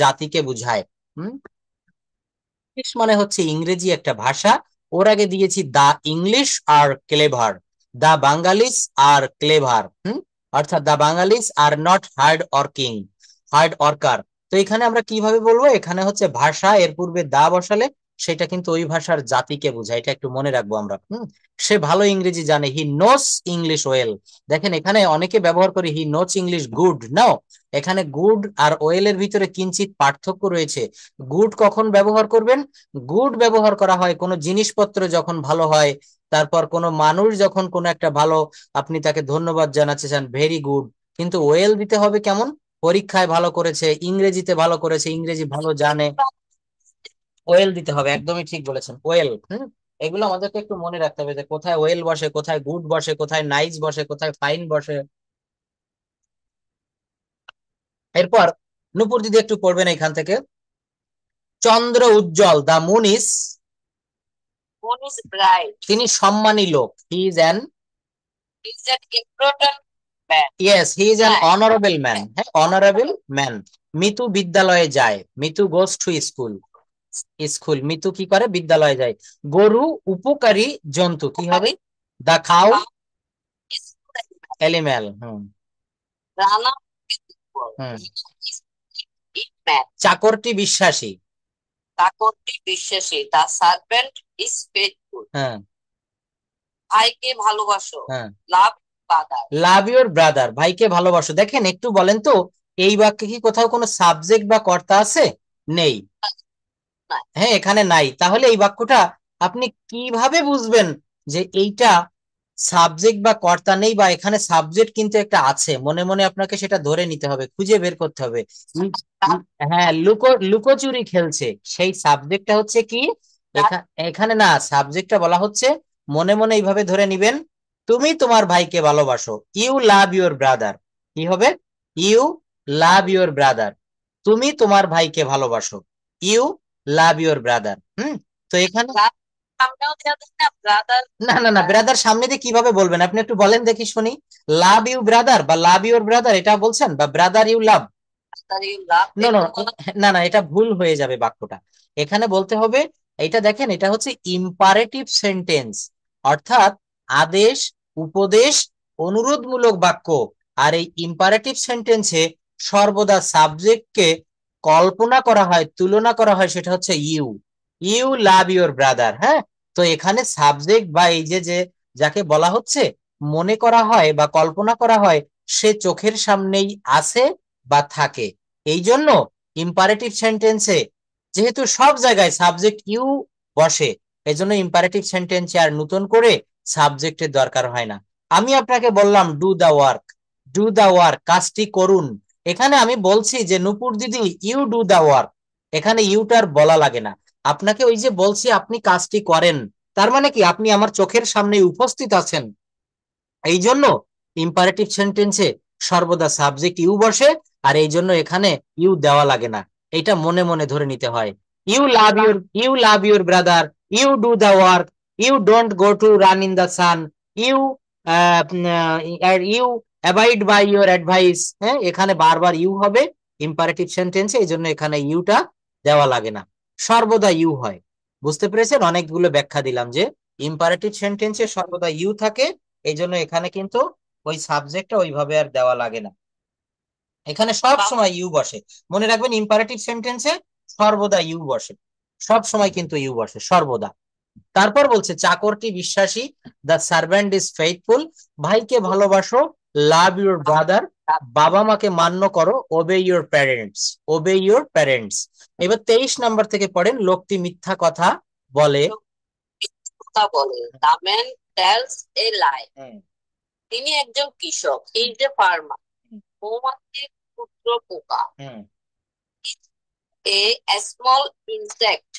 জাতিকে বুঝায়। ইংলিশ মানে হচ্ছে ইংরেজি একটা ভাষা। ওর আগে দিয়েছি the English are clever, the Bengalis are clever. অর্থাৎ the Bengalis are not hard working, hard worker. তো এখানে আমরা কিভাবে বলবো, এখানে হচ্ছে ভাষা, এর পূর্বে দা বসালে সেটা কিন্তু ওই ভাষার জাতিকে বোঝায়, এটা একটু মনে রাখবো আমরা। সে ভালো ইংরেজি জানে, হি নোস ইংলিশ ওয়েল। দেখেন এখানে অনেকে ব্যবহার করে হি নোস ইংলিশ গুড, নাও এখানে গুড আর ওয়েল এর ভিতরে কিঞ্চিত পার্থক্য রয়েছে। গুড কখন ব্যবহার করবেন? গুড ব্যবহার করা হয় কোনো জিনিসপত্র যখন ভালো হয়, তারপর কোনো মানুষ যখন কোনো একটা ভালো, আপনি তাকে ধন্যবাদ জানাতে চান, ভেরি গুড। কিন্তু ওয়েল দিতে হবে কেমন? পরীক্ষায় ভালো করেছে, ইংরেজিতে ভালো করেছে, ইংরেজি ভালো জানে, ওয়েল দিতে হবে। একদমই ঠিক বলেছেন, ওয়েল। এগুলো আমাদেরকে একটু মনে রাখতে হবে যে কোথায় ওয়েল বসে, কোথায় গুড বসে, কোথায় নাইস বসে, কোথায় ফাইন বসে। এরপর নূপুর দিদি একটু পড়বেন এখান থেকে। চন্দ্র উজ্জ্বল, দা মুন ইজ, তিনি সম্মানী লোক, he is an, yes he is an honourable man. হ্যাঁ, অনারেবল ম্যান। মিতু বিদ্যালয়ে যায়, Mitu goes to school, school. Mitu কি করে? বিদ্যালয়ে যায়। গরু উপকারী জন্তু, কি হবে? দা খাও এলিম্যাল। রানা হুম চাকরটি বিশ্বাসী, দা সার্ভেন্ট ইজ ফেথফুল। হ্যাঁ, ভাইকে ভালোবাসো, হ্যাঁ, লাভ ব্রাদার, লাভ ইউর ব্রাদার, ভাইকে ভালোবাসো। দেখেন একটু বলেন তো, এই বাক্যে কি কোথাও কোনো সাবজেক্ট বা কর্তা আছে? নেই। হ্যাঁ, এখানে নাই। তাহলে এই বাক্যটা আপনি কিভাবে বুঝবেন যে এইটা সাবজেক্ট বা কর্তা নেই, বা এখানে সাবজেক্ট কিন্তু একটা আছে? মনে মনে আপনাকে সেটা ধরে নিতে হবে, খুঁজে বের করতে হবে। হ্যাঁ, লুকোচুরি খেলছে, সেই সাবজেক্টটা হচ্ছে কি? এখানে না, সাবজেক্টটা বলা হচ্ছে, মনে মনে এইভাবে ধরে নিবেন, তুমি তোমার ভাইকে ভালোবাসো, ইউ লাভ ইউর ব্রাদার। কি হবে? ইউ লাভ ইউর ব্রাদার, তুমি তোমার ভাইকে ভালোবাসো, ইউ লাভ ইউর ব্রাদার। তো এখানে না না না, ব্রাদার সামনে দিয়ে কিভাবে বলবেন? আপনি একটু বলেন দেখি শুনি। লাভ ইউ ব্রাদার বা লাভ ইউর ব্রাদার এটা বলছেন, বা ব্রাদার ইউ লাভ? না না না না, এটা ভুল হয়ে যাবে বাক্যটা। এখানে বলতে হবে, এটা দেখেন, এটা হচ্ছে ইম্পারেটিভ সেন্টেন্স, অর্থাৎ আদেশ, উপদেশ, অনুরোধমূলক বাক্য। আর এই ইম্পারেটিভ সেন্টেন্সে সর্বদা সাবজেক্টকে কল্পনা করা হয়, তুলনা করা হয়, সেটা হচ্ছে you, you love your brother. হ্যাঁ, তো এখানে সাবজেক্ট বা এই যে যে যাকে বলা হচ্ছে, মনে করা হয় বা কল্পনা করা হয়, সে চোখের সামনেই আছে বা থাকে। এই জন্য ইম্পারেটিভ সেন্টেন্সে যেহেতু সব জায়গায় সাবজেক্ট ইউ বসে, এজন্য ইম্পারেটিভ সেন্টেন্সে আর নতুন করে সাবজেক্টের দরকার হয় না। আমি আপনাকে বললাম do the work, do the work, কাজটি করুন। এখানে আমি বলছি যে নূপুর দিদি ইউ ডু দা ওয়ার্ক, এখানে ইউটার বলা লাগে না। আপনাকে ওই যে বলছি আপনি কাজটি করেন, তার মানে কি আপনি আমার চোখের সামনে উপস্থিত আছেন। এই জন্য ইম্পারেটিভ সেন্টেন্সে সর্বদা সাবজেক্ট ইউ বসে, আর এই জন্য এখানে ইউ দেওয়া লাগে না। এটা মনে মনে ধরে নিতে হয়। You love your brother, you do the work, you don't go to run in the sun, you you abide by your advice. হ্যাঁ, এখানে বারবার ইউ হবে ইম্পারেটিভ সেন্টেন্সে, এই জন্য এখানে ইউটা দেওয়া লাগে না, সর্বদা ইউ হয়। বুঝতে পেরেছেন? অনেকগুলো ব্যাখ্যা দিলাম যে ইম্পারেটিভ সেন্টেন্সে সর্বদা ইউ থাকে, এই জন্য এখানে কিন্তু ওই সাবজেক্টটা ওইভাবে আর দেওয়া লাগে না, এখানে সব সময় ইউ বসে। মনে রাখবেন, ইম্পারেটিভ সেন্টেন্সে সর্বদা ইউ বসে, সব সময় কিন্তু ইউ বসে, সর্বদা। তারপর বলছে চাকরটি বিশ্বাসী, দ্য সার্ভেন্ট ইজ ফেইথফুল, ভাইকে ভালোবাসো, লাভ ইউর ব্রাদার, বাবা মাকে মান্য করো, ওবে ইউর প্যারেন্টস, ওবে ইউর প্যারেন্টস। এবার 23 নাম্বার থেকে পড়েন, লোকটি মিথ্যা কথা বলে, দ্য ম্যান টেলস এ লাই, তিনি একজন কৃষক, ইজ এ ফার্মার, মৌমাছির ক্ষুদ্র পোকা, এ স্মল ইনসেক্ট,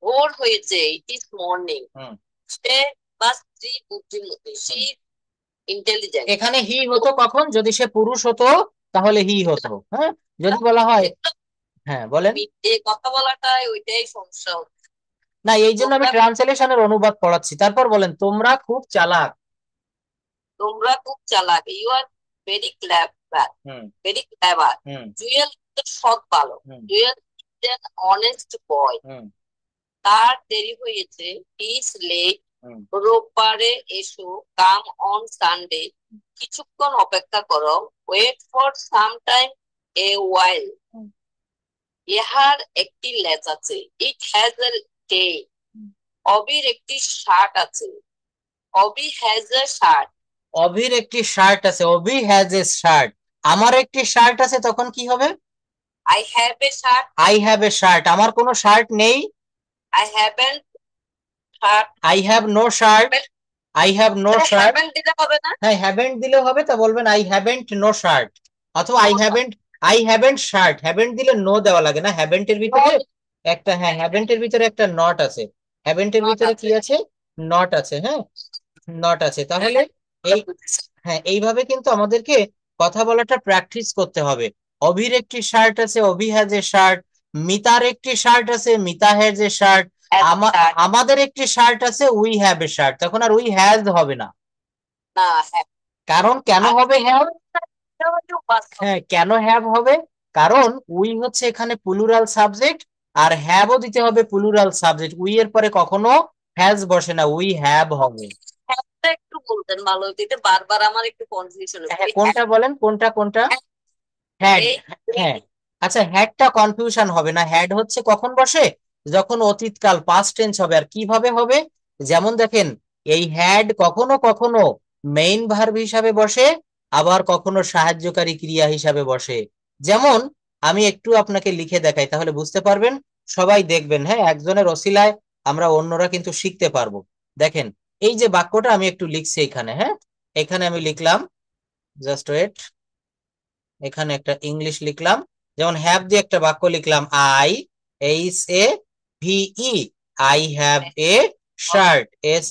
ভোর হয়েছে, ইট ইজ মর্নিং, সে বা স্ত্রী বুদ্ধিমতী, শি ইন্টেলিজেন্ট। এখানে হি হতো কখন? যদি সে পুরুষ হতো তাহলে হি হতো। হ্যাঁ, যদি বলা হয়, হ্যাঁ বলেন, কথা বলাটাই ওইটাই সমস্যা হচ্ছে না, এই জন্য আমি ট্রান্সলেশনের অনুবাদ পড়াচ্ছি। তারপর বলেন, তোমরা খুব চালাক, তোমরা খুব চালাক, you are very hmm very clever. Hmm Jewel সৎ বালক। Hmm Jewel is honest boy. Hmm তার দেরি হয়েছে, ইজ লেট। হুম রোববারে এসো, কাম অন সানডে। কিছুক্ষণ অপেক্ষা করো, ওয়েট ফর সাম টাইম, এ ওয়াইল। হুম ইহার একটি লেজ আছে, ইট হ্যাজ এ টেইল। অবির একটি শার্ট আছে, অবি হ্যাজ এ শার্ট। অভির একটি শার্ট আছে, অবি হ্যাজ এ শার্ট। আমার একটি শার্ট আছে, তখন কি হবে? I have a shirt. I have a shirt. আমার কোনো শার্ট নেই। I haven't shirt. I have no shirt. I have no shirt. Haven't দিলে হবে না? হ্যাঁ, হ্যাভেন্ট দিলে হবে, তা বলবেন আই হ্যাভেন্ট নো শার্ট, অথবা আই হ্যাভেন্ট শার্ট। হ্যাভেন্ট দিলে নো দেওয়া লাগে না, হ্যাভেন্টের ভিতরে একটা, হ্যাঁ, হ্যাভেন্টের ভিতরে একটা নট আছে। হ্যাভেন্টের ভিতরে কি আছে? নট আছে, হ্যাঁ, নট আছে। তাহলে এই, হ্যাঁ, এইভাবে কিন্তু আমাদেরকে কথা বলাটা প্র্যাকটিস করতে হবে। অভির একটি শার্ট আছে, অভি হ্যাজ এ শার্ট। মিতার একটি শার্ট আছে, মিতা হ্যাজ এ শার্ট। আমাদের একটি শার্ট আছে, উই হ্যাভ এ শার্ট। তখন আর উই হ্যাজ হবে না। কারণ কেন হবে হ্যাভ? হ্যাঁ, কেন হ্যাভ হবে? কারণ উই হচ্ছে এখানে প্লুরাল সাবজেক্ট, আর হ্যাভও দিতে হবে প্লুরাল সাবজেক্ট। উই এর পরে কখনো হ্যাজ বসে না, উই হ্যাভ হবে। একটু বলতেন ভালো হতো, এটা বারবার আমার একটু কনফিউশন হচ্ছে। হ্যাঁ, কোনটা বলেন, কোনটা কোনটা? হ্যাড। হ্যাঁ, আচ্ছা, হ্যাডটা কনফিউশন হবে না। হ্যাড হচ্ছে কখন বসে? যখন অতীতকাল, পাস্ট টেন্স হবে। আর কিভাবে হবে? যেমন দেখেন, এই হ্যাড কখনো কখনো মেইন ভার্ব হিসাবে বসে, আবার কখনো সাহায্যকারী ক্রিয়া হিসাবে বসে। যেমন আমি একটু আপনাকে লিখে দেখাই, তাহলে বুঝতে পারবেন। সবাই দেখবেন, হ্যাঁ, একজনের অছিলায় আমরা অন্যরা কিন্তু শিখতে পারবো। দেখেন, এই যে বাক্যটা আমি একটু লিখছি এখানে, হ্যাঁ, এখানে আমি লিখলাম, জাস্ট ওয়েট, এখানে একটা ইংলিশ লিখলাম। যেমন হ্যাভ দিয়ে একটা বাক্য লিখলাম, I H A V E, I have a shirt, S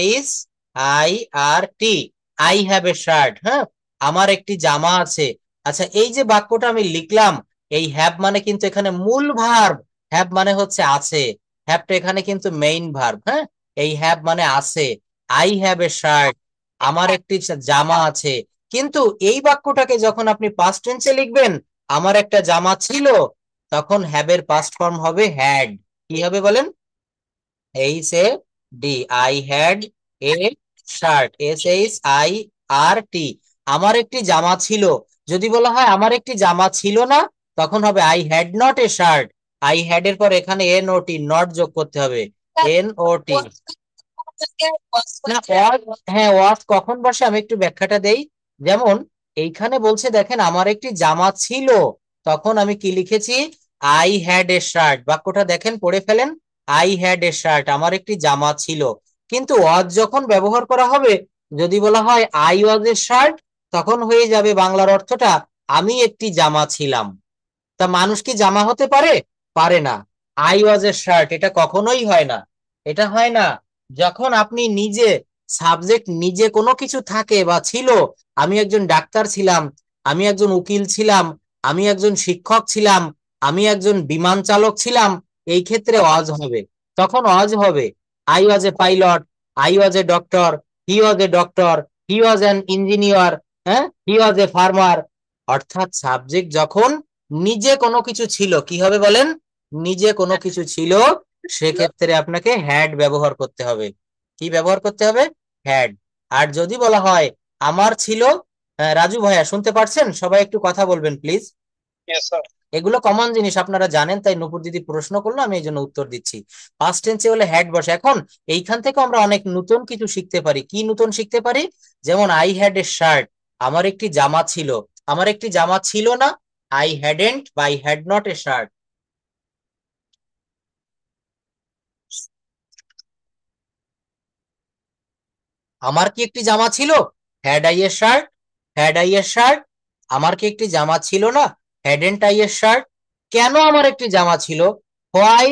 H I R T, I have a shirt. হ্যাঁ, আমার একটি জামা আছে। আচ্ছা, এই যে বাক্যটা আমি লিখলাম, এই হ্যাভ মানে কিন্তু এখানে মূল ভার্ব। হ্যাভ মানে হচ্ছে আছে। হ্যাভটা এখানে কিন্তু মেইন ভার্ব। হ্যাঁ, এই হ্যাভ মানে আছে। আই হ্যাভ এ শার্ট, আমার একটি জামা আছে। কিন্তু এই বাক্যটাকে যখন আপনি পাস্ট টেন্সে লিখবেন, আমার একটা জামা ছিল, তখন হ্যাভ এর পাস্ট ফর্ম হবে হ্যাড। কি হবে বলেন? H A D, I had a shirt, SHIRT। আমার একটি জামা ছিল। যদি বলা হয় আমার একটি জামা ছিল না, তখন হবে I had not a shirt. I had এর পর এখানে NOT, নট যোগ করতে হবে, NOT। না, হ্যাঁ, ওয়াজ কখন বসে আমি একটু ব্যাখ্যাটা দেই। যেমন এইখানে বলছে, দেখেন, আমার একটি জামা ছিল, তখন আমি কি লিখেছি? I had a shirt. বাক্যটা দেখেন, পড়ে ফেলেন, আই হ্যাড এ শার্ট, আমার একটি জামা ছিল। কিন্তু ওয়াজ যখন ব্যবহার করা হবে, যদি বলা হয় আই ওয়াজ এ শার্ট, তখন হয়ে যাবে বাংলার অর্থটা আমি একটি জামা ছিলাম। তা মানুষ কি জামা হতে পারে? পারে না। আই ওয়াজ এ শার্ট, এটা কখনোই হয় না। এটা হয় না যখন আপনি নিজে, সাবজেক্ট নিজে কোনো কিছু থাকে বা ছিল। আমি একজন ডাক্তার ছিলাম, আমি একজন উকিল ছিলাম, আমি একজন শিক্ষক ছিলাম, আমি একজন বিমান চালক ছিলাম, এই ক্ষেত্রে ওয়াজ হবে। তখন ওয়াজ হবে I was a pilot, I was a doctor, he was a doctor, he was an engineer, হ্যাঁ, হি ওয়াজ এ ফার্মার। অর্থাৎ সাবজেক্ট যখন নিজে কোনো কিছু ছিল, কি হবে বলেন? নিজে কোনো কিছু ছিল, সেক্ষেত্রে আপনাকে হ্যাড ব্যবহার করতে হবে। কি ব্যবহার করতে হবে? হ্যাড। আর যদি বলা হয় আমার ছিল, রাজু ভাইয়া শুনতে পারছেন? সবাই একটু কথা বলবেন প্লিজ। এগুলো কমন জিনিস আপনারা জানেন, তাই নূপুর দিদি প্রশ্ন করলো, আমি এই জন্য উত্তর দিচ্ছি। পাস্ট টেন্সে হলে হ্যাড বসে। এখন এইখান থেকে আমরা অনেক নতুন কিছু শিখতে পারি। কি নতুন শিখতে পারি? যেমন আই হ্যাড এ শার্ট, আমার একটি জামা ছিল। আমার একটি জামা ছিল না, আই হ্যাডেন্ট বা I had not a shirt. আমার কি একটি জামা ছিল? Had I A shirt, had I A shirt. আমার কি একটি জামা ছিল না? Hadn't I A shirt. কেন আমার একটি জামা ছিল? Why,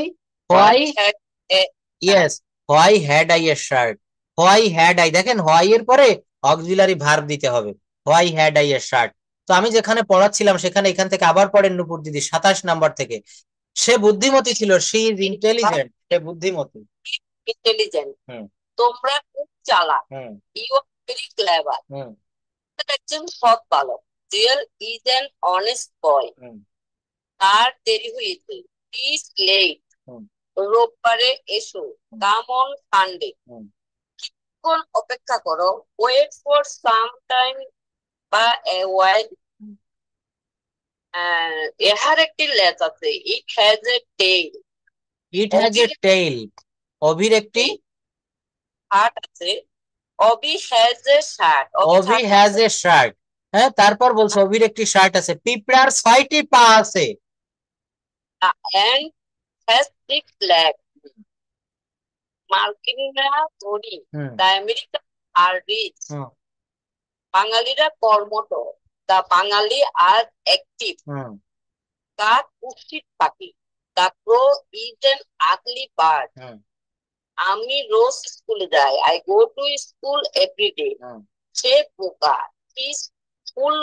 why, yes, why had I A shirt. Why had I, দেখেন হোয়াই এর পরে অক্সিলারি ভার্ব দিতে হবে। Why had I A shirt. তো আমি যেখানে পড়াচ্ছিলাম সেখানে এখান থেকে আবার পড়েন নূপুর দিদি 27 নম্বর থেকে। সে বুদ্ধিমতী ছিল, শি ইজ ইন্টেলিজেন্ট, সে বুদ্ধিমতী। ইন্টেলিজেন্ট। হুম। তোমরা খুব চালাক। Hmm. You are very clever. Hmm. একজন সৎ বালক। Jewel is an honest boy. তার দেরি হয়েছে। Please late. রোববারে এসো। Come on Sunday. কোন অপেক্ষা করো। ওয়েট ফর সাম টাইম বা এ ওয়াইল। এহার একটি লেজ আছে। It has a tail. It has a tail. অভির একটি শার্ট আছে। Abhi has a shirt. Abhi has a shirt. হ্যাঁ, তারপর বলছে অভির একটি শার্ট আছে। পিঁপড়ার 6টি পা আছে। And has 6 leg. মার্কিনরা ধনী। The American are rich. বাঙালিরা কর্মঠ। The Bengali are active. কাক কুৎসিত পাখি। The crow is an ugly bird. আমি রোজ স্কুলে যাই। I go to school every day. সে বোকা। He is fool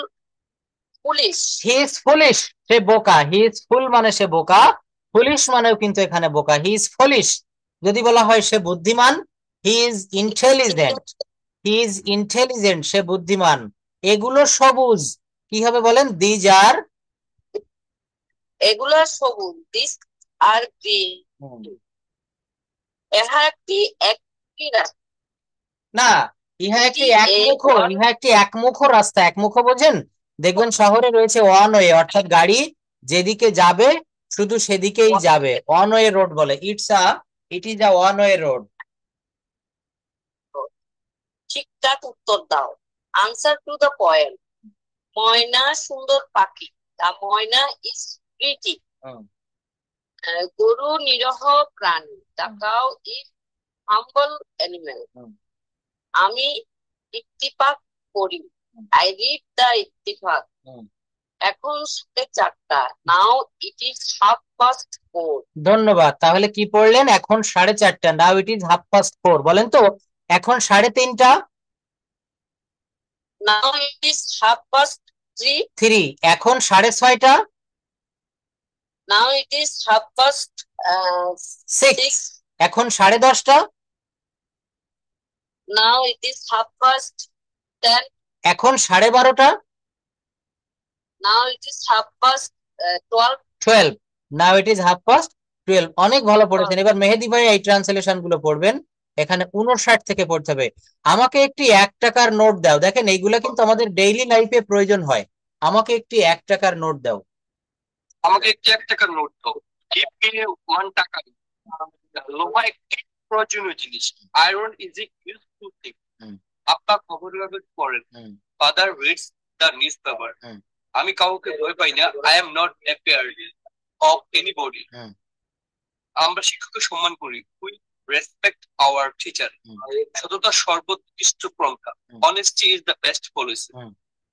foolish. He is foolish. সে বোকা। হি ইজ ফুল মানে সে বোকা। ফুলিশ মানেও কিন্তু এখানে বোকা। He is foolish. যদি বলা হয় সে বুদ্ধিমান, he is intelligent. He is intelligent, সে বুদ্ধিমান। এগুলো সবুজ। কি হবে বলেন? দিজ আর এগুলা সবুজ। This are green. ইহা একটি একটি রাস্তা। না, ইহা একটি একমুখ রাস্তা। একমুখ বোঝেন? দেখবেন শহরে রয়েছে ওয়ান ওয়ে, অর্থাৎ গাড়ি যেদিকে যাবে শুধু সেদিকেই যাবে। ওয়ান ওয়ে রোড বলে। It is a one way road. ঠিকঠাক উত্তর দাও। Answer to the point. ময়না সুন্দর পাখি। The myna is pretty. গরু নিরহ প্রাণী। The cow is humble animal. আমি ইত্তিফাক পড়ি। I read the Ittefaq. এখন 4:30। Now it is 4:30। ধন্যবাদ। তাহলে কি পড়লেন? এখন 4:30। Now it is 4:30। বলেন তো এখন 3:30। Now it is 3:30। এখন 6:30। Now it is 6:30। এখন 10:30। Now it is 10:30। এখন 12:30। Now it is 12:30। 12। Now it is 12:30। অনেক ভালো পড়েছেন। এবার মেহেদি ভাই এই ট্রান্সলেশন গুলো পড়বেন। এখানে 59 থেকে পড়তে হবে। আমাকে একটি 1 টাকার নোট দাও। দেখেন এইগুলা কিন্তু আমাদের ডেইলি লাইফে প্রয়োজন হয়। আমাকে একটি 1 টাকার নোট দাও। আমাকে একটি 1 টাকার নোট দাও। গিভ মি 1 টাকা। লোহা একটি প্রয়োজনীয় জিনিস। Iron is a useful thing. আপা খবর কাগজ পড়েন। Father reads the newspaper. আমি কাউকে ভয় পাই না। I am not afraid of anybody. আমরা শিক্ষককে সম্মান করি। We respect our teacher. সততা সর্বোৎকৃষ্ট পন্থা। Honesty is the best policy.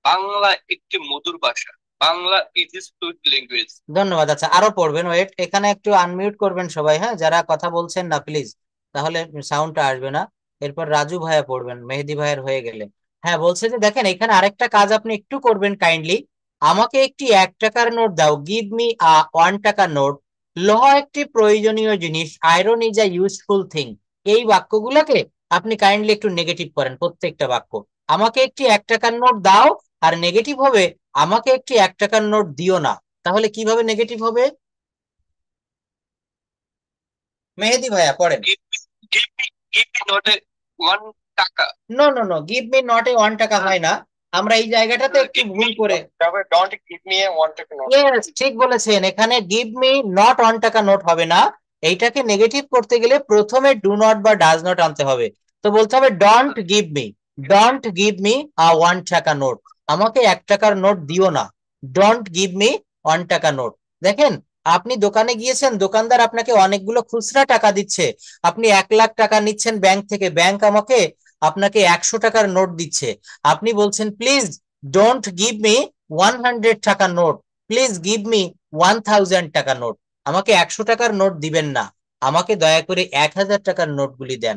Bangla একটি মধুর ভাষা। Bangla is a sweet language. ধন্যবাদ। আচ্ছা, আরো পড়বেন। ওয়েট, এখানে একটু আনমিউট করবেন সবাই, হ্যাঁ, যারা কথা বলছেন না প্লিজ, তাহলে সাউন্ডটা আসবে না। এরপর রাজু ভাইয়া পড়বেন মেহেদি ভাইয়ের হয়ে গেলে। হ্যাঁ, বলছে যে দেখেন এখানে আরেকটা কাজ আপনি একটু করবেন কাইন্ডলি। আমাকে একটি 1 টাকার নোট দাও। গিভ মি আ 1 টাকার নোট। লোহা একটি প্রয়োজনীয় জিনিস। Iron is a useful thing. এই বাক্যগুলোকে আপনি কাইন্ডলি একটু নেগেটিভ করেন প্রত্যেকটা বাক্য। আমাকে একটি 1 টাকার নোট দাও, আর নেগেটিভ হবে আমাকে একটি 1 টাকার নোট দিও না। তাহলে কিভাবে নেগেটিভ হবে? মেহেদি ভাইয়া পড়েন। গিভ মি নট এ 1 টাকা। No no no, give me not a 1 টাকা হয় না। আমরা এই জায়গাটাতে একটু ভুল করে, ডোন্ট গিভ মি এ 1 টাকা নোট। ইয়েস, ঠিক বলেছেন। এখানে গিভ মি নট 1 টাকা নোট হবে না। এইটাকে নেগেটিভ করতে গেলে প্রথমে ডু নট বা ডাজ নট আনতে হবে। তো বলতে হবে don't give me. Don't give me a 1 টাকা নোট। আমাকে 1 টাকার নোট দিও না। ডোন্ট গিভ মি 1 টাকা নোট। দেখেন, আপনি দোকানে গিয়েছেন, দোকানদার আপনাকে অনেকগুলো খুচরা টাকা দিচ্ছে। আপনি 1 লাখ টাকা নিচ্ছেন ব্যাংক থেকে, ব্যাংক আপনাকে 100 টাকার নোট দিচ্ছে। আপনি বলছেন প্লিজ ডোন্ট গিভ মি 100 টাকা নোট, প্লিজ গিভ মি 1000 টাকা নোট। আমাকে 100 টাকার নোট দিবেন না, আমাকে দয়া করে 1000 টাকার নোটগুলি দেন।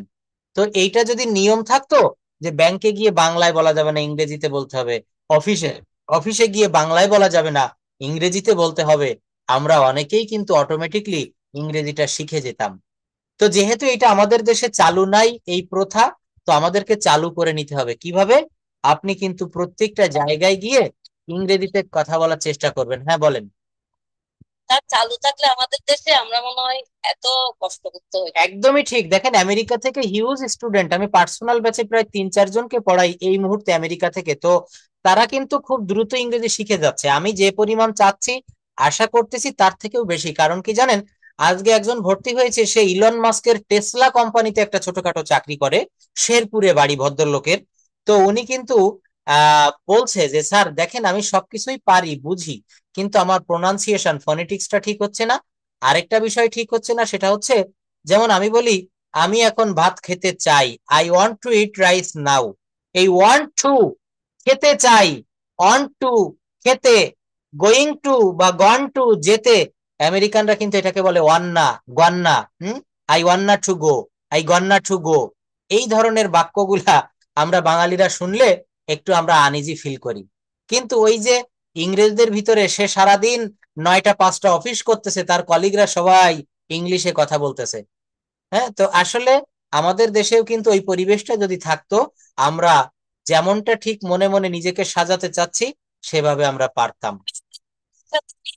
তো এইটা যদি নিয়ম থাকতো যে ব্যাংকে গিয়ে বাংলায় বলা যাবে না, ইংরেজিতে বলতে হবে। অফিসে অফিসে গিয়ে বাংলায় বলা যাবে না, ইংরেজিতে বলতে হবে, আমরা অনেকেই কিন্তু অটোমেটিকলি ইংরেজিটা শিখে যেতাম। তো যেহেতু এটা আমাদের দেশে চালু নাই এই প্রথা, তো আমাদেরকে চালু করে নিতে হবে। কিভাবে? আপনি কিন্তু প্রত্যেকটা জায়গায় গিয়ে ইংরেজিতে কথা বলার চেষ্টা করবেন। হ্যাঁ বলেন। তার চালু থাকলে আমাদের দেশে আমরা মনে হয় এত কষ্ট করতে হয়। একদমই ঠিক। দেখেন আমেরিকা থেকে হিউজ স্টুডেন্ট, আমি পার্সোনাল ব্যাচে প্রায় 3-4 জনকে পড়াই এই মুহূর্তে আমেরিকা থেকে। তো তারা কিন্তু খুব দ্রুত ইংরেজি শিখে যাচ্ছে। আমি যে পরিমাণ চাচ্ছি আশা করতেছি তার থেকেও বেশি। কারণ কি জানেন, আজকে একজন ভর্তি হয়েছে, সে ইলন মাস্কের টেসলা কোম্পানিতে একটা ছোটখাটো চাকরি করে, শেরপুরে বাড়ি ভদ্রলোকের। তো উনি কিন্তু বলছে যে স্যার দেখেন আমি সবকিছুই পারি বুঝি, কিন্তু আমার প্রোনাউন্সিয়েশন ফনেটিক্সটা ঠিক হচ্ছে না। আরেকটা বিষয় ঠিক হচ্ছে না, সেটা হচ্ছে যেমন আমি বলি আমি এখন ভাত খেতে চাই, I want to eat rice now. এই ওয়ান্ট টু, খেতে চাই, অন টু খেতে, গোয়িং টু বা গন টু যেতে, আমেরিকানরা কিন্তু এটাকে বলে wanna, gonna. I wanna to go, I gonna to go. এই ধরনের বাক্যগুলা আমরা বাঙালিরা শুনলে একটু আমরা আনইজি ফিল করি। কিন্তু ওই যে ইংরেজদের ভিতরে সে সারাদিন 9টা 5টা অফিস করতেছে, তার কলিগরা সবাই ইংলিশে কথা বলতেছে। হ্যাঁ, তো আসলে আমাদের দেশেও কিন্তু ওই পরিবেশটা যদি থাকতো, আমরা যেমনটা ঠিক মনে মনে নিজেকে সাজাতে চাচ্ছি সেভাবে আমরা পারতাম।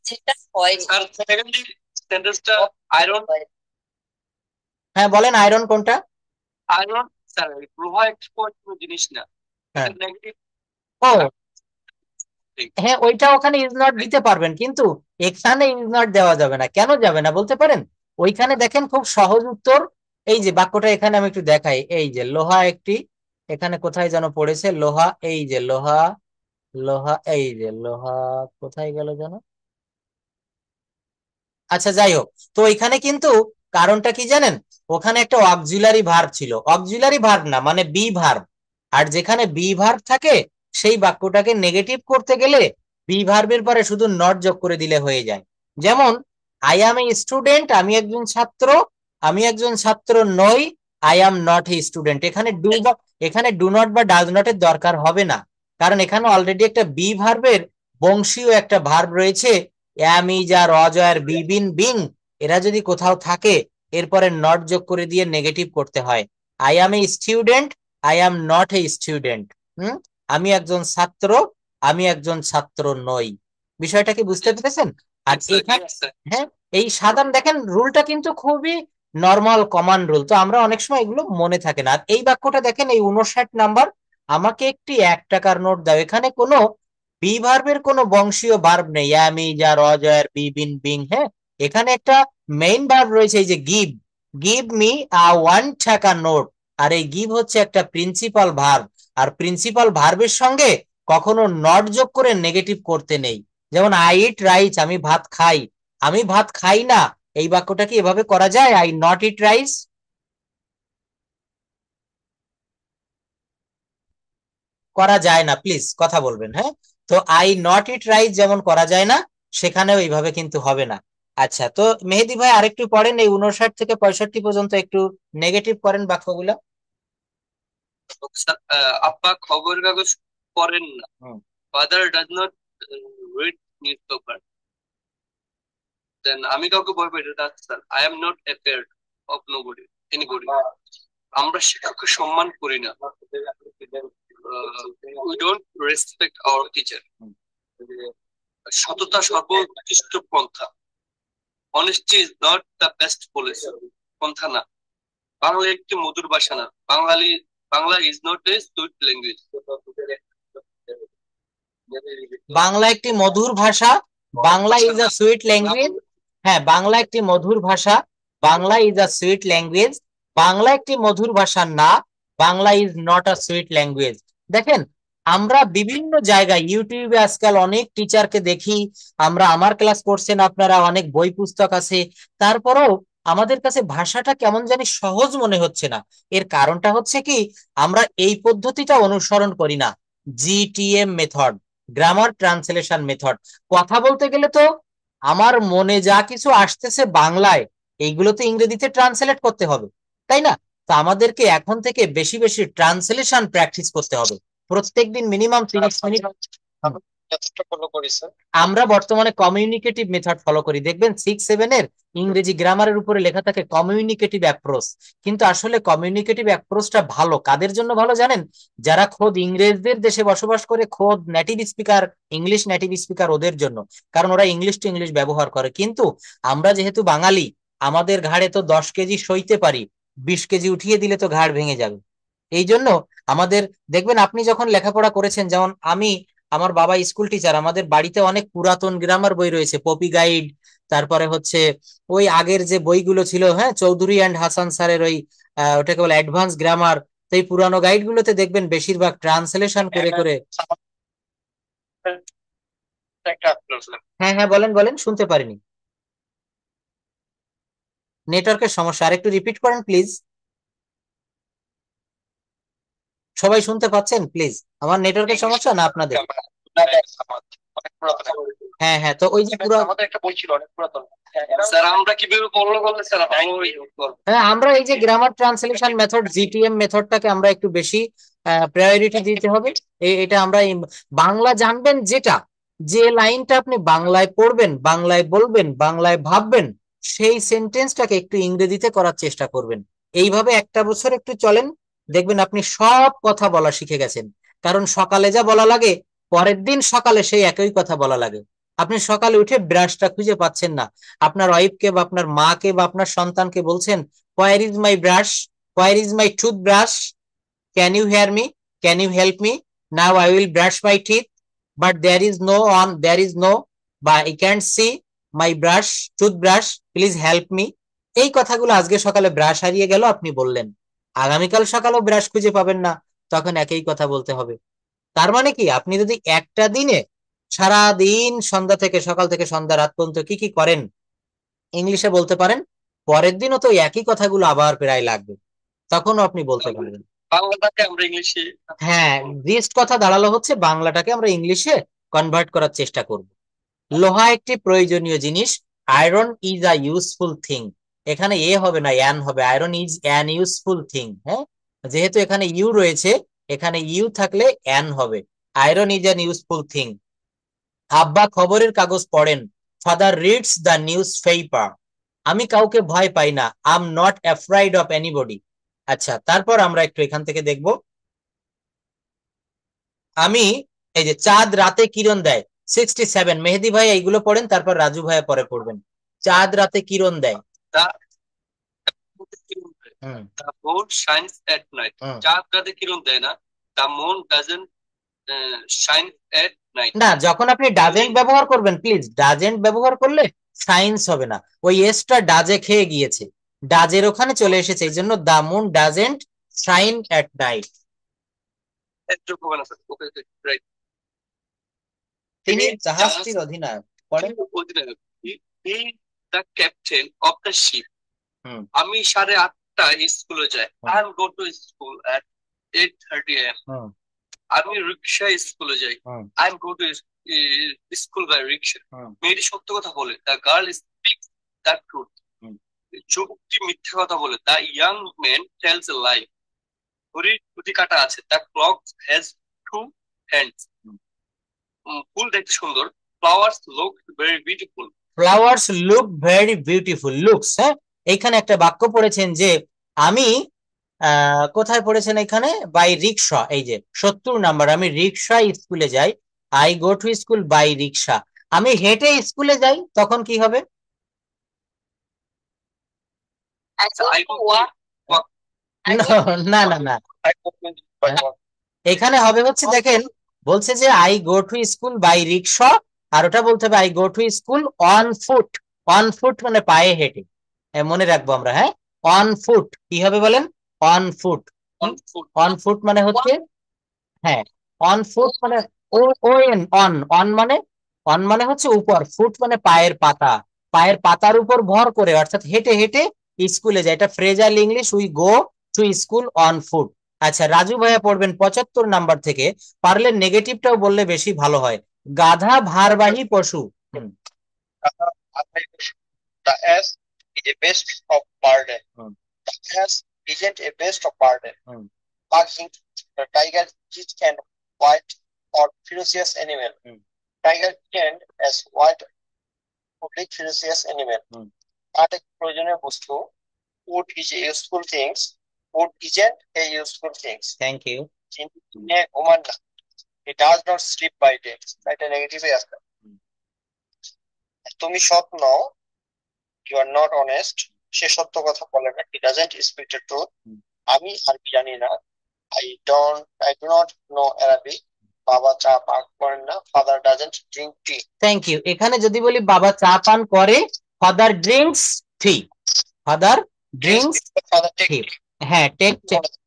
যেটা হয় স্যার সেকেন্ডলি সেন্টেন্সটা আয়রন, হ্যাঁ বলেন, আয়রন কোনটা? আয়রন স্যার লোহা এক্সপোর্ট কোনো জিনিস না, হ্যাঁ, নেগেটিভ। ও হ্যাঁ, ওইটা ওখানে ইজ নট দিতে পারবেন, কিন্তু এখানে ইজ নট দেওয়া যাবে না। কেন যাবে না বলতে পারেন? ওইখানে দেখেন খুব সহজ উত্তর। এই যে বাক্যটা এখানে আমি একটু দেখাই, এই যে লোহা একটি, এখানে কোথায় যেন পড়েছে লোহা, এই যে লোহা, লোহা, এই যে লোহা, কোথায় গেল যেন, আচ্ছা যাই হোক। তো এখানে কিন্তু কারণটা কি জানেন, ওখানে একটা অক্সিলারি ভার্ব ছিল, অক্সিলারি ভার্ব না মানে বি ভার্ব। আর যেখানে বি ভার্ব থাকে সেই বাক্যটাকে নেগেটিভ করতে গেলে বি ভার্বের পরে শুধু নট যোগ করে দিলে হয়ে যায়। যেমন আই এম এ স্টুডেন্ট, আমি একজন ছাত্র, আমি একজন ছাত্র নই, I am not a student. এখানে ডু বা এখানে ডু নট বা ডাজ নট এর দরকার হবে না, কারণ এখানে অলরেডি একটা বি ভার্বের বংশীয় একটা ভার্ব রয়েছে, am is R Aja R B bin being. এরা যদি কোথাও থাকে এরপরে নট যোগ করে দিয়ে নেগেটিভ করতে হয়। I M a student, I am not a student. আমি একজন ছাত্র, আমি একজন ছাত্র নই। বিষয়টা কি বুঝতে পেরেছেন? আর এখানে হ্যাঁ, এই সাধারণ দেখেন রুলটা কিন্তু খুবই নর্মাল কমন রুল, তো আমরা অনেক সময় এগুলো মনে থাকে না। আর এই বাক্যটা দেখেন, এই 59 নাম্বার, আমাকে একটি 1 টাকার নোট দাও, এখানে কোনো বি ভার্বের কোনো বংশীয় ভার্ব নেই, আমি যা রজার বি বিন বিং। হ্যাঁ, এখানে একটা মেইন ভার্ব রয়েছে, এই যে গিভ, গিভ মি আ 1 টাকা নোট। আর এই গিভ হচ্ছে একটা প্রিন্সিপাল ভার্ব, আর প্রিন্সিপাল ভার্বের সঙ্গে কখনো নট যোগ করে নেগেটিভ করতে নেই। যেমন আই ইট রাইস, আমি ভাত খাই, আমি ভাত খাই না, এই বাক্যটা কি এভাবে করা যায়, আই নট ইট রাইস? করা যায় না, প্লিজ কথা বলবেন। হ্যাঁ, তো আই নট ইট রাইট যেমন করা যায় না, সেখানেও এইভাবে কিন্তু হবে না। আচ্ছা, তো মেহেদি ভাই আরেকটু পড়েন, এই 59 থেকে 65 পর্যন্ত একটু নেগেটিভ করেন বাক্যগুলা। আপা খবর কাগজ পড়েন না, hmm. Father does not read newspaper. Then আমি কাউকে ভয় পাই না, sir I am not afraid of nobody, anybody. আমরা শিক্ষককে সম্মান করি না, we don't respect our teacher. সততা সর্বোৎকৃষ্ট পন্থা, honesty is not the best policy, পন্থা না। বাংলা একটি মধুর ভাষা না, Bangla is not a sweet language. Bangla একটি মধুর ভাষা, Bangla is a sweet language. হ্যাঁ, বাংলা একটি মধুর ভাষা, Bangla is a sweet language. Bangla একটি মধুর ভাষা না, Bangla is not a sweet language. দেখেন আমরা বিভিন্ন জায়গায় ইউটিউবে আজকাল অনেক টিচারকে দেখি, আমরা আমার ক্লাস করছেন আপনারা, অনেক বই পুস্তক আছে, তারপরেও আমাদের কাছে ভাষাটা কেমন জানি সহজ মনে হচ্ছে না। এর কারণটা হচ্ছে কি, আমরা এই পদ্ধতিটা অনুসরণ করি না, GTM method, grammar translation method. কথা বলতে গেলে তো আমার মনে যা কিছু আসতেছে বাংলায়, এইগুলো তো ইংরেজিতে ট্রান্সলেট করতে হবে, তাই না? তো আমাদেরকে এখন থেকে বেশি বেশি ট্রান্সলেশন প্র্যাকটিস করতে হবে, প্রত্যেকদিন মিনিমাম 30 মিনিট। যথেষ্ট ফলো করি স্যার। আমরা বর্তমানে কমিউনিকেটিভ মেথড ফলো করি, দেখবেন 6-7 এর ইংরেজি গ্রামারের উপরে লেখা থাকে কমিউনিকেটিভ অ্যাপ্রোচ। কিন্তু আসলে কমিউনিকেটিভ অ্যাপ্রোচটা ভালো কাদের জন্য ভালো জানেন? যারা খোদ ইংরেজদের দেশে বসবাস করে, খোদ native speaker, English native speaker, ওদের জন্য। কারণ ওরা ইংলিশ টু ইংলিশ ব্যবহার করে। কিন্তু আমরা যেহেতু বাঙালি, আমাদের ঘাড়ে তো 10 কেজি সইতে পারি, 20 কেজি উঠিয়ে দিলে তো ঘাড় ভেঙে যাবে। এই জন্য আমাদের, দেখবেন আপনি যখন লেখাপড়া করেছেন, যেমন আমি, আমার বাবা স্কুল টিচার, আমাদের বাড়িতে অনেক পুরাতন গ্রামার বই রয়েছে, পপি গাইড, তারপরে হচ্ছে ওই আগের যে বইগুলো ছিল, হ্যাঁ, চৌধুরী অ্যান্ড হাসান স্যারের ওই ওটাকে বলে অ্যাডভান্স গ্রামার। তো এই পুরানো গাইড গুলোতে দেখবেন বেশিরভাগ ট্রান্সলেশন করে করে। একটা প্রশ্ন। হ্যাঁ হ্যাঁ, বলেন বলেন, শুনতে পারিনি, নেটওয়ার্কের সমস্যা, আরেকটু রিপিট করেন প্লিজ। সবাই শুনতে পাচ্ছেন প্লিজ? আমার নেটওয়ার্কের সমস্যা না আপনাদের? অনেক পুরাতন। হ্যাঁ হ্যাঁ, তো ওই যে পুরো, আমাদের একটা বই ছিল অনেক পুরাতন। স্যার আমরা কিভাবে বলবো বললে স্যার হ্যাঁ, আমরা এই যে গ্রামার ট্রান্সলেশন মেথড, জিটিএম মেথডটাকে আমরা একটু বেশি প্রায়োরিটি দিতে হবে। এটা আমরা বাংলা জানবেন, যেটা যে লাইনটা আপনি বাংলায় পড়বেন, বাংলায় বলবেন, বাংলায় ভাববেন, সেই সেন্টেন্সটাকে একটু ইংরেজিতে করার চেষ্টা করবেন। এইভাবে একটা বছর একটু চলেন, দেখবেন আপনি সব কথা বলা শিখে গেছেন। কারণ সকালে যা বলা লাগে, পরের দিন সকালে সেই একই কথা বলা লাগে। আপনি সকালে উঠে ব্রাশটা খুঁজে পাচ্ছেন না, আপনার ওয়াইফকে বা আপনার মাকে বা আপনার সন্তানকে বলছেন, where is my brush, where is my toothbrush, can you hear me, can you help me, now I will brush my teeth, but there is no, বা I can't see my brush, toothbrush, please help me. এই কথাগুলো আজকে সকালে brush হারিয়ে গেল, আপনি বললেন, আগামীকাল সকালেও ব্রাশ খুঁজে পাবেন না, তখন একই কথা বলতে হবে। তার মানে কি, আপনি যদি একটা দিনে সারা দিন সন্ধ্যা থেকে, সকাল থেকে সন্ধ্যা রাত পর্যন্ত কি কি করেন ইংলিশে বলতে পারেন, পরের দিনও তো একই কথাগুলো আবার প্রায় লাগবে, তখনও আপনি বলতে পারবেন। বাংলাটাকে আমরা ইংলিশে। হ্যাঁ, বেস্ট কথা দাঁড়ালো হচ্ছে বাংলাটাকে আমরা ইংলিশে কনভার্ট করার চেষ্টা করব। লোহা একটি প্রয়োজনীয় জিনিস, iron is a useful thing. এখানে এ হবে না, অ্যান হবে, iron is an useful thing. হ্যাঁ, যেহেতু এখানে ইউ রয়েছে, এখানে ইউ থাকলে অ্যান হবে। Iron is an useful thing. আব্বা খবরের কাগজ পড়েন, father reads the newspaper. আমি কাউকে ভয় পাই না, I am not afraid of anybody. আচ্ছা, তারপর আমরা একটু এখান থেকে দেখব। আমি, এই যে চাঁদ রাতে কিরণ দেয়, 67, মেহেদি ভাই এইগুলো পড়েন, তারপর রাজু ভাইয়া পরে পড়বেন। চাঁদ রাতে কিরণ দেয়। হুম The moon shines at night. হুম। চাঁদ রাতে কিরণ দেয় না। The moon doesn't shine at night. না, যখন আপনি ডাজেন্ট ব্যবহার করবেন, প্লিজ, ডাজেন্ট ব্যবহার করলে সায়েন্স হবে না, ওই এসটা ডাজে খেয়ে গিয়েছে, ডাজের ওখানে চলে এসেছে, এই জন্য the moon doesn't shine at night. একটু হবে না স্যার। Okay right. তিনি জাহাজটির অধিনায়ক, পরে অধিনায়ক। He the captain of the ship. হুম আমি 8:30টায় স্কুলে যাই। I go to school at 8:30 a.m. হুম আমি রিক্সায় স্কুলে যাই। হুম I go to school by rickshaw. হুম মেয়েটি সত্য কথা বলে। The girl speaks the truth. হুম। যুবকটি মিথ্যে কথা বলে। The young man tells a lie. ঘড়ির প্রতি কাঁটা আছে। The clock has two hands. হুম। ফুল দেখতে সুন্দর। Flowers look very beautiful. Flowers look very beautiful, looks, হ্যাঁ, এইখানে একটা বাক্য পড়েছেন যে আমি, কোথায় পড়েছেন এখানে, বাই রিক্সা, এই যে 70 নাম্বার, আমি রিক্সায় স্কুলে যাই, I go to school by rickshaw. আমি হেঁটে স্কুলে যাই, তখন কি হবে? I go I to go walk. walk. I go না না না, I go by walk. এখানে হবে হচ্ছে, দেখেন, বলছে যে I go to school by rickshaw, আর ওটা বলতে হবে I go to school on foot. On foot মানে পায়ে হেঁটে, মনে রাখবো আমরা, হ্যাঁ, অন ফুট কি হবে বলেন, on foot. On foot. On foot মানে হচ্ছে, হ্যাঁ, অন ফুট মানে ও ও এন, অন, অন মানে, অন মানে হচ্ছে উপর, ফুট মানে পায়ের পাতা, পায়ের পাতার উপর ভর করে, অর্থাৎ হেঁটে হেঁটে স্কুলে যায়, এটা phrasal English, we go to school on foot. আচ্ছা, রাজু ভাইয়া পড়বেন 75 নাম্বার থেকে, পারলে নেগেটিভটাও বললে বেশি ভালো হয়। গাধা ভারবাহী পশু। হুম The ass is a beast of burden. Hmm The ass isn't a beast of burden. Hmm Bugs, the tiger is an white or ferocious animal. Hmm tiger trend as white public physicious animal. কাঠ এক প্রয়োজনীয় বস্তু। wood is a useful things. wood isn't a useful things. Thank you. কিন্তু দিনে ঘুমান না। It does not sleep by day. এটা নেগেটিভে আসবে। তুমি সৎ নও, you are not honest. সে সত্য কথা বলে না, he doesn't speak the truth. আমি আরবি জানি না, I do not know Arabic. বাবা চা পান করেন না, father doesn't drink tea. Thank you. এখানে যদি বলি বাবা চা পান করে, father drinks tea, father drinks Father take tea. হ্যাঁ, টেক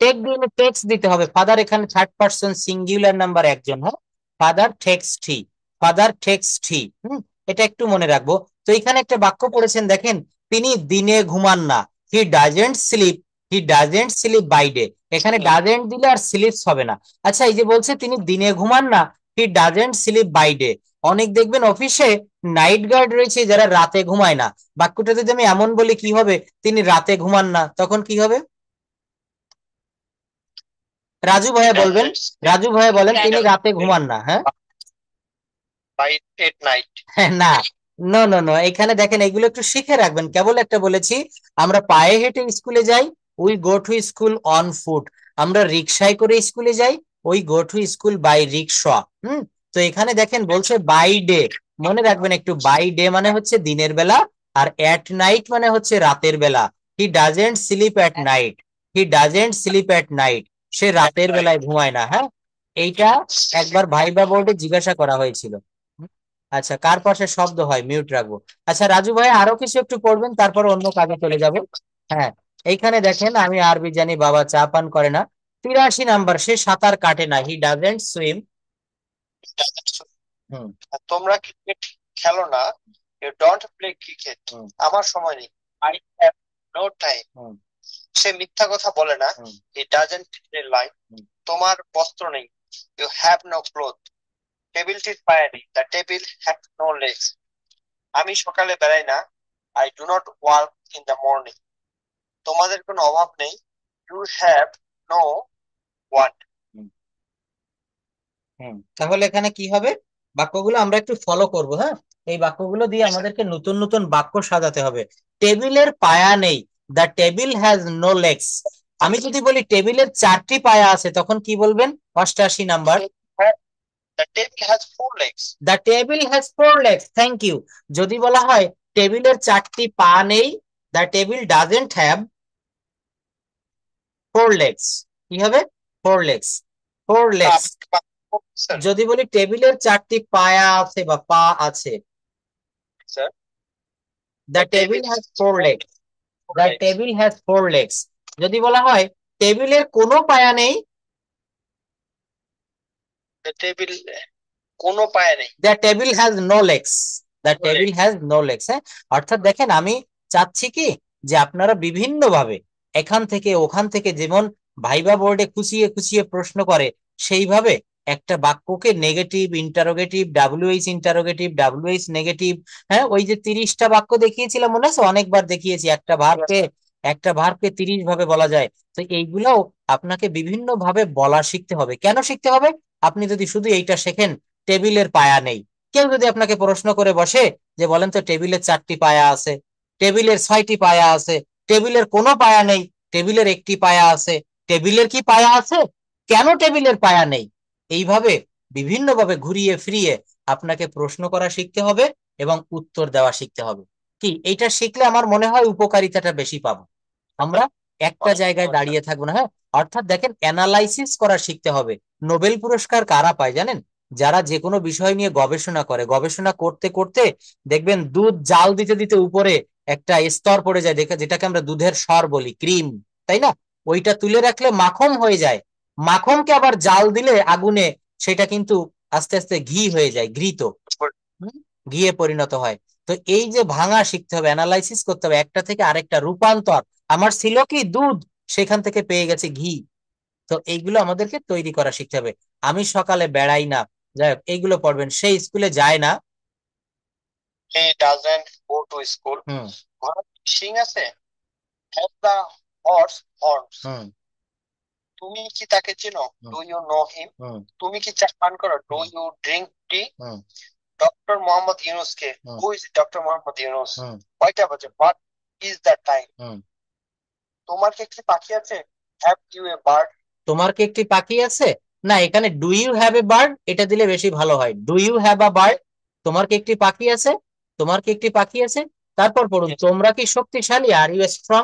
টেক দিলে টেক্স দিতে হবে। ফাদার এখানে থার্ড পারসন সিঙ্গুলার নাম্বার একজন। হ্যাঁ, ফাদার টেক্স টি, ফাদার টেক্স টি। এটা একটু মনে রাখবো। তো এখানে একটা বাক্য পড়েছেন, দেখেন, তিনি দিনে ঘুমান না, he doesn't sleep, he doesn't sleep by day. এখানে ডাজেন্ট দিলে আর স্লিপস হবে না। আচ্ছা, এই যে বলছে তিনি দিনে ঘুমান না, he doesn't sleep by day. অনেক দেখবেন অফিসে নাইট গার্ড রয়েছে যারা রাতে ঘুমায় না। বাক্যটা যদি আমি এমন বলি কি হবে, তিনি রাতে ঘুমান না, তখন কি হবে? রাজু ভাইয়া বলবেন, রাজু ভাইয়া বলেন তিনি রাতে ঘুমান না। হ্যাঁ, by at night. না, নো নো নো, এখানে দেখেন এগুলো একটু শিখে রাখবেন। কেবল একটা বলেছি, আমরা পায়ে হেঁটে স্কুলে যাই, we go to school on foot. আমরা রিক্সায় করে স্কুলে যাই, we go to school by rickshaw. তো এখানে দেখেন বলছে বাই ডে। মনে রাখবেন একটু, বাই ডে মানে হচ্ছে দিনের বেলা, আর এট নাইট মানে হচ্ছে রাতের বেলা। He doesn't sleep at night, he doesn't sleep at night. সে রাতের বেলায় ঘুমায় না। হ্যাঁ, এইটা একবার ভাইবা বোর্ডে জিজ্ঞাসা করা হয়েছিল। আচ্ছা, কার পাশে শব্দ হয় মিউট রাখবো। আচ্ছা রাজু ভাই, আরো কিছু একটু পড়বেন, তারপর অন্য কাজে চলে যাব। হ্যাঁ, এইখানে দেখেন, আমি আরবি জানি, বাবা চা পান করে না। 83 নাম্বার, সে সাঁতার কাটে না, হি ডাজেন্ট সুইম। তোমরা ক্রিকেট খেলো না, ইউ ডোন্ট প্লে ক্রিকেট। আমার সময় নেই, আই হ্যাভ নো টাইম। সে মিথ্যা কথা বলে না, হি ডাজন্ট লাই। তোমার বস্ত্র নেই, ইউ হ্যাভ নো ক্লোথ। টেবিলটির পায়ে নেই, the table have no legs. আমি সকালে বেড়াই না, I do not walk in the morning. তোমাদের কোনো অভাব নেই, ইউ হ্যাভ নো ওয়ান্ট। তাহলে এখানে কি হবে, বাক্যগুলো আমরা একটু ফলো করব। হ্যাঁ, এই বাক্যগুলো দিয়ে আমাদেরকে নতুন নতুন বাক্য সাজাতে হবে। টেবিলের পায়া নেই, the table has no legs. আমি যদি বলি টেবিলের 4টি পায়া আছে, তখন কি বলবেন? 88 number, the table has four legs. The table has 4 legs. Thank you. যদি বলা হয় টেবিলের 4টি পা নেই, the table doesn't have 4 legs. কি হবে? 4 লেগস, 4 লেগস। যদি বলি টেবিলের 4টি পায়া আছে বা পা আছে, the table has 4 legs, the table has 4 legs. যদি বলা হয় টেবিলের কোনো পায়া নেই, দ্য টেবিল কোনো পায়া নেই, the table has no legs, the table has no legs. হ্যাঁ, অর্থাৎ দেখেন, আমি চাচ্ছি কি যে আপনারা বিভিন্ন ভাবে এখান থেকে ওখান থেকে, যেমন ভাইবা বোর্ডে খুঁচিয়ে খুঁচিয়ে প্রশ্ন করে, সেইভাবে একটা বাক্যকে negative, interrogative, W H interrogative, W H negative. হ্যাঁ, ওই যে 30টা বাক্য দেখিয়েছিলাম, মনে আছে? অনেকবার দেখিয়েছি। একটা ভার্বকে 30 ভাবে বলা যায়। তো এইগুলাও আপনাকে বিভিন্ন ভাবে বলা শিখতে হবে। কেন শিখতে হবে? আপনি যদি শুধু এইটা শেখেন, টেবিলের পায়া নেই, কেউ যদি আপনাকে প্রশ্ন করে বসে যে বলেন তো টেবিলের 4টি পায়া আছে, টেবিলের 6টি পায়া আছে, টেবিলের কোনো পায়া নেই, টেবিলের একটি পায়া আছে, টেবিলের কি পায়া আছে, কেন টেবিলের পায়া নেই, এইভাবে বিভিন্ন ভাবে ঘুরিয়ে ফিরিয়ে আপনাকে প্রশ্ন করা শিখতে হবে এবং উত্তর দেওয়া শিখতে হবে। কি এইটা শিখলে আমার মনে হয় উপকারিতাটা বেশি পাবো। আমরা একটা জায়গায় দাঁড়িয়ে থাকবো না। হ্যাঁ, অর্থাৎ দেখেন, অ্যানালাইসিস করা শিখতে হবে। নোবেল পুরস্কার কারা পায় জানেন? যারা যে কোনো বিষয় নিয়ে গবেষণা করে, গবেষণা করতে করতে দেখবেন দুধ জাল দিতে দিতে উপরে একটা স্তর পড়ে যায়, যেটাকে আমরা দুধের স্বর বলি, ক্রিম, তাই না? ওইটা তুলে রাখলে মাখন হয়ে যায়। মাখনকে আবার জাল দিলে আগুনে, সেটা কিন্তু আস্তে আস্তে ঘি হয়ে যায়, ঘৃত, ঘিয়ে পরিণত হয়। তো এই যে ভাঙা শিখতে হবে, অ্যানালাইসিস করতে হবে, একটা থেকে আরেকটা রূপান্তর। আমার ছিল কি দুধ, সেখান থেকে পেয়ে গেছে ঘি। তো এইগুলো আমাদেরকে তৈরি করা শিখতে হবে। আমি সকালে বেড়াই না, যাই হোক, এইগুলো পড়বেন। সেই স্কুলে যায় না, he doesn't go to school. সিং আছে, হ্যাভ দ্য হর্স হর্নস। তুমি কি তাকে চেনো? Do you know him. তুমি কি চা পান করো? Do you drink tea. Doctor Mohammad ইউনুসকে, hmm. Who is doctor Mohammad Yunus, hmm কয়টা বাজে, what is the time, hmm তোমার কি একটি পাখি আছে, হ্যাভ ইউ এ বার্ড, তোমার কি একটি পাখি আছে? না, এখানে do you have a bird এটা দিলে বেশি ভালো হয়। Do you have a bird, তোমার কি একটি পাখি আছে? তোমার কি একটি পাখি আছে? তারপর পড়ুন, তোমরা কি শক্তিশালী? Are you strong?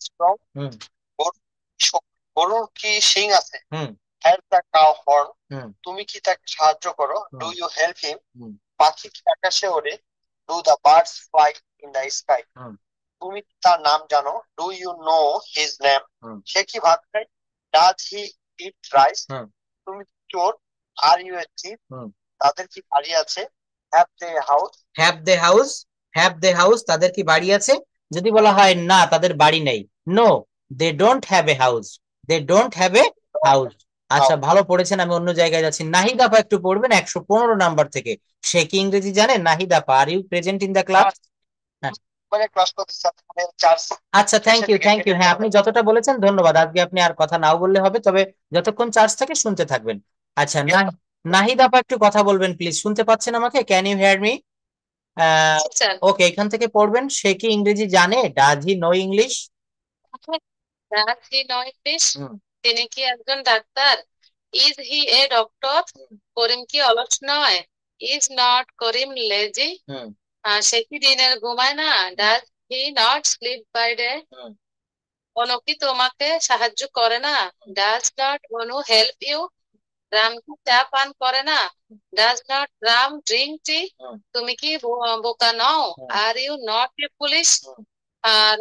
Strong, hmm গরুর কি শিং আছে, hmm has the cow horn, hmm তুমি কি তাকে সাহায্য করো, do hmm you help him, hmm পাখি কি আকাশে ওড়ে, do the birds fly in the sky, hmm তুমি কি তার নাম জানো, do you know his name, hmm সে কি ভাত খায়, ডাজ হি ইট রাইস, হুম তুমি কি চোর, আর ইউ এ থিফ, হুম তাদের কি বাড়ি আছে, have they house, have they house, have they house, তাদের কি বাড়ি আছে? যদি বলা হয় না তাদের বাড়ি নেই, no they don't have a house, they don't have a house. আচ্ছা, ভালো পড়েছেন, আমি অন্য জায়গায় যাচ্ছি। নাহিদ আপা একটু পড়বেন 115 নাম্বার থেকে। সে কি ইংরেজি জানে? নাহিদ আপা, are you present in the class? মানে ক্লাস করতে মানে চার্জ আচ্ছা, থ্যাংক শেষের ইউ দিকে থ্যাংক ইউ। কেটে হ্যাঁ, দেওয়া আপনি হবে। যতটা বলেছেন ধন্যবাদ। আজকে আপনি আর কথা নাও বললে হবে, তবে যতক্ষণ চার্জ থাকে শুনতে থাকবেন। আচ্ছা, নাহিদ আপা একটু কথা বলবেন প্লিজ। শুনতে পাচ্ছেন আমাকে? Can you hear me? Sir, okay, এখান থেকে পড়বেন। সে কি ইংরেজি জানে? Does he know English? Does he know English, hmm তিনি কি একজন ডাক্তার? Is he a doctor, hmm Karim কি অলস নয়? Is not Karim lazy, hmm সে কি দিনের ঘুমায় না? Does he not sleep by day, hmm Anu কি তোমাকে সাহায্য করে না? Does not Anu help you, Ram কি চা পান করে না? Does not Ram drink tea, hmm তুমি কি বোকা নও? Hmm are you not a police, hmm.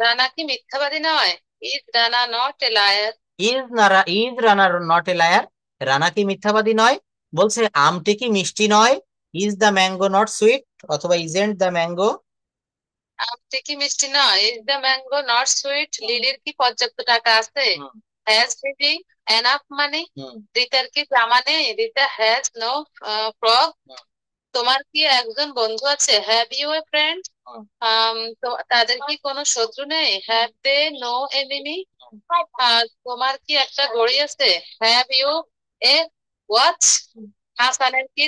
Rana কি মিথ্যাবাদী নয়? Is Rana not a liar, is Rana not a liar, Rana কি মিথ্যাবাদী নয়? বলছে আমটি কি মিষ্টি নয়? Is the mango not sweet, অথবা ইজেন্ট দ্য ম্যাঙ্গো? আমটি কি মিষ্টি নয়? Is the mango not sweet, লিলির কি পর্যাপ্ত টাকা আছে? Hmm has Lily enough money, হুম রিতার কি জামা নেই? রিতা হ্যাজ নো ফ্রক, হুম তোমার কি একজন বন্ধু আছে? হ্যাভ ইউ এ ফ্রেন্ড, হুম তো তাদের কি কোনো শত্রু নেই? হ্যাভ দে নো এনিমি, তোমার কি একটা ঘড়ি আছে? হ্যাভ ইউ এ ওয়াচ, হাসানের কি